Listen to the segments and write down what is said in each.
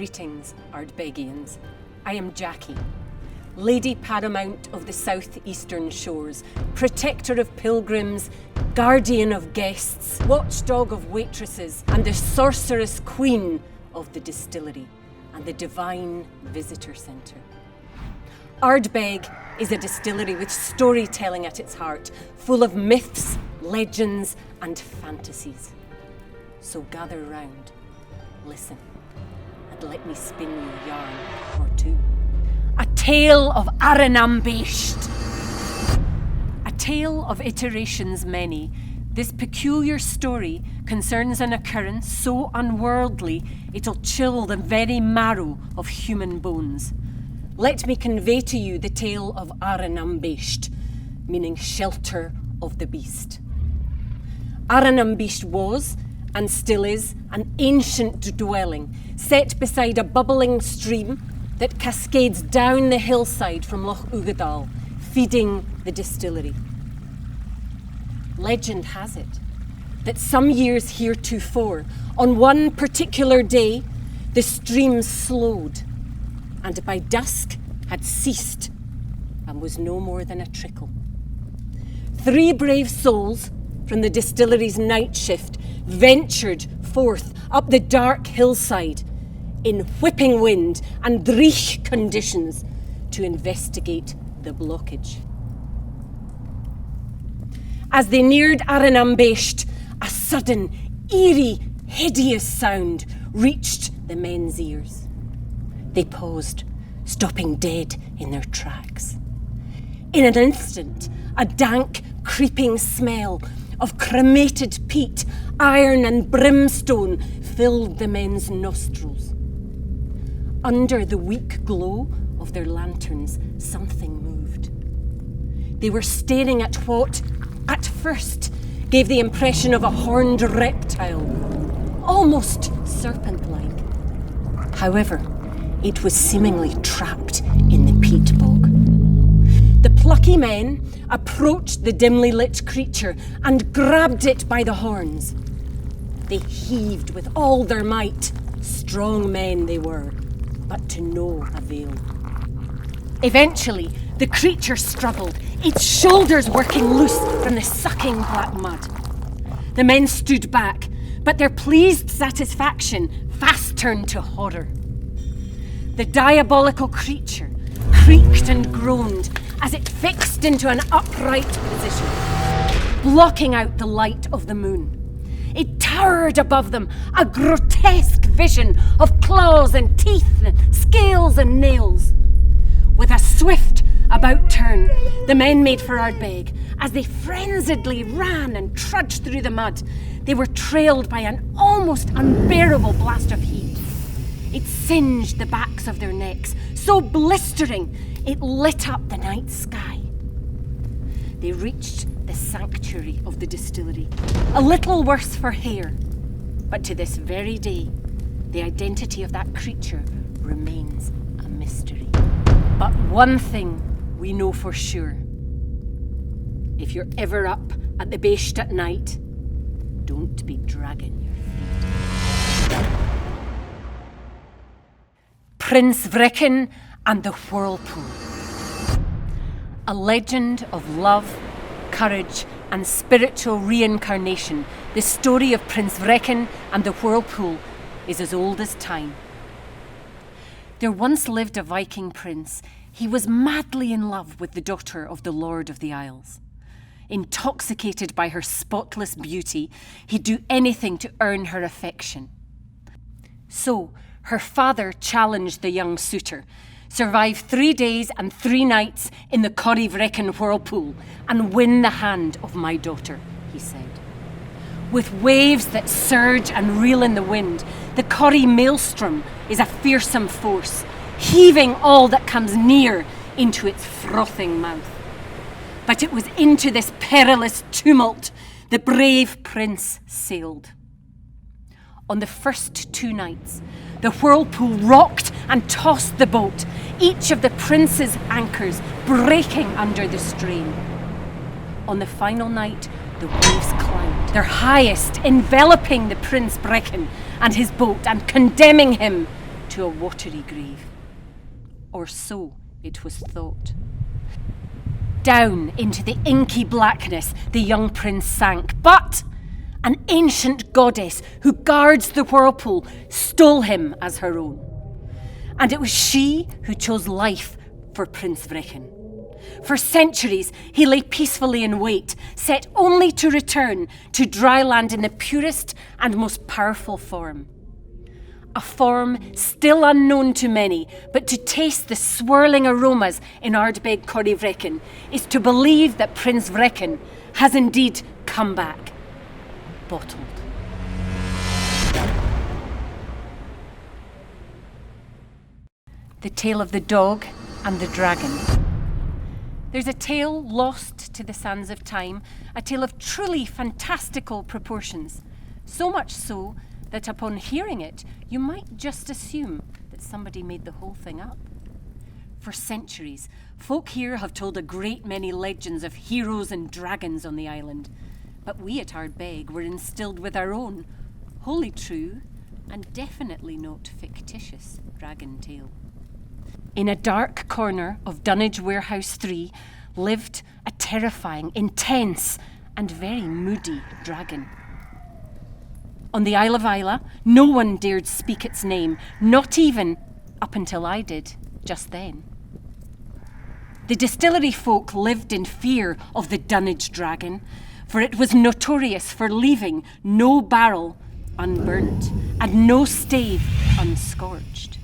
Greetings, Ardbegians. I am Jackie, Lady Paramount of the southeastern shores, protector of pilgrims, guardian of guests, watchdog of waitresses, and the sorceress queen of the distillery and the divine visitor centre. Ardbeg is a distillery with storytelling at its heart, full of myths, legends, and fantasies. So gather round, listen, and let me spin you a yarn or two. A tale of BEIST. A tale of iterations many, this peculiar story concerns an occurrence so unworldly it'll chill the very marrow of human bones. Let me convey to you the tale of BEIST, meaning shelter of the beast. BEIST was, and still is, an ancient dwelling set beside a bubbling stream that cascades down the hillside from Loch Ugadal, feeding the distillery. Legend has it that some years heretofore, on one particular day, the stream slowed and by dusk had ceased and was no more than a trickle. 3 brave souls from the distillery's night shift ventured forth up the dark hillside in whipping wind and dreich conditions to investigate the blockage. As they neared BEIST, a sudden, eerie, hideous sound reached the men's ears. They paused, stopping dead in their tracks. In an instant, a dank, creeping smell of cremated peat, iron and brimstone filled the men's nostrils. Under the weak glow of their lanterns, something moved. They were staring at what, at first, gave the impression of a horned reptile, almost serpent-like. However, it was seemingly trapped in the peat bog. The plucky men approached the dimly lit creature and grabbed it by the horns. They heaved with all their might. Strong men they were, but to no avail. Eventually, the creature struggled, its shoulders working loose from the sucking black mud. The men stood back, but their pleased satisfaction fast turned to horror. The diabolical creature creaked and groaned as it fixed into an upright position, blocking out the light of the moon. It towered above them, a grotesque vision of claws and teeth and scales and nails. With a swift about turn, the men made for Ardbeg. As they frenziedly ran and trudged through the mud, they were trailed by an almost unbearable blast of heat. It singed the backs of their necks, so blistering it lit up the night sky. They reached the sanctuary of the distillery, a little worse for hair, but to this very day, the identity of that creature remains a mystery. But one thing we know for sure. If you're ever up at the BEIST at night, don't be dragging your feet. Prince BRECKAN and the Whirlpool. A legend of love, courage, and spiritual reincarnation, the story of Prince BRECKAN and the Whirlpool is as old as time. There once lived a Viking prince. He was madly in love with the daughter of the Lord of the Isles. Intoxicated by her spotless beauty, he'd do anything to earn her affection. So, her father challenged the young suitor, survive 3 days and 3 nights in the BRECKAN whirlpool, and win the hand of my daughter, he said. With waves that surge and reel in the wind, the Corrie maelstrom is a fearsome force, heaving all that comes near into its frothing mouth. But it was into this perilous tumult the brave prince sailed. On the first 2 nights, the whirlpool rocked and tossed the boat, each of the prince's anchors breaking under the strain. On the final night, the waves climbed, their highest, enveloping the Prince BRECKAN and his boat and condemning him to into a watery grave. Or so it was thought. Down into the inky blackness the young prince sank, but an ancient goddess who guards the whirlpool stole him as her own. And it was she who chose life for Prince BRECKAN. For centuries he lay peacefully in wait, set only to return to dry land in the purest and most powerful form. A form still unknown to many, but to taste the swirling aromas in Ardbeg BRECKAN is to believe that Prince BRECKAN has indeed come back, bottled. The Tale of the Dog and the Dragon. There's a tale lost to the sands of time, a tale of truly fantastical proportions, so much so that upon hearing it, you might just assume that somebody made the whole thing up. For centuries, folk here have told a great many legends of heroes and dragons on the island, but we at Ardbeg were instilled with our own, wholly true and definitely not fictitious dragon tale. In a dark corner of Dunnage Warehouse 3 lived a terrifying, intense and very moody dragon. On the Isle of Islay, no one dared speak its name, not even up until I did, just then. The distillery folk lived in fear of the Dunnage dragon, for it was notorious for leaving no barrel unburnt and no stave unscorched.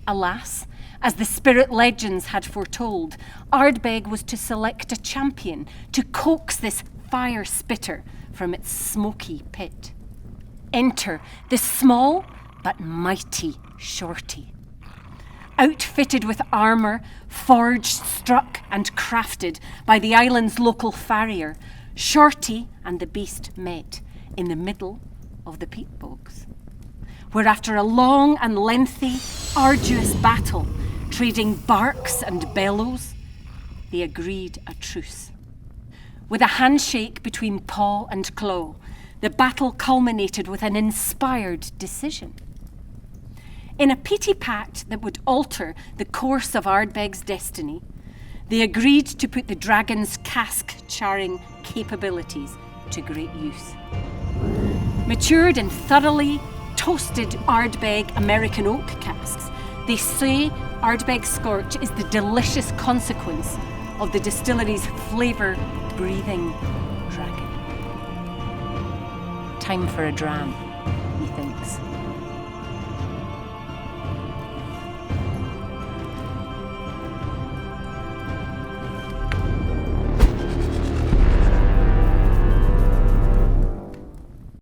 Alas, as the spirit legends had foretold, Ardbeg was to select a champion to coax this fire spitter from its smoky pit. Enter the small but mighty Shorty. Outfitted with armour, forged, struck and crafted by the island's local farrier, Shorty and the BEIST met in the middle of the peat bogs, where after a long and lengthy, arduous battle, trading barks and bellows, they agreed a truce. With a handshake between paw and claw, the battle culminated with an inspired decision. In a peaty pact that would alter the course of Ardbeg's destiny, they agreed to put the dragon's cask-charring capabilities to great use. Matured and thoroughly toasted Ardbeg American oak casks, they say Ardbeg Scorch is the delicious consequence of the distillery's flavour-breathing dragon. Time for a dram.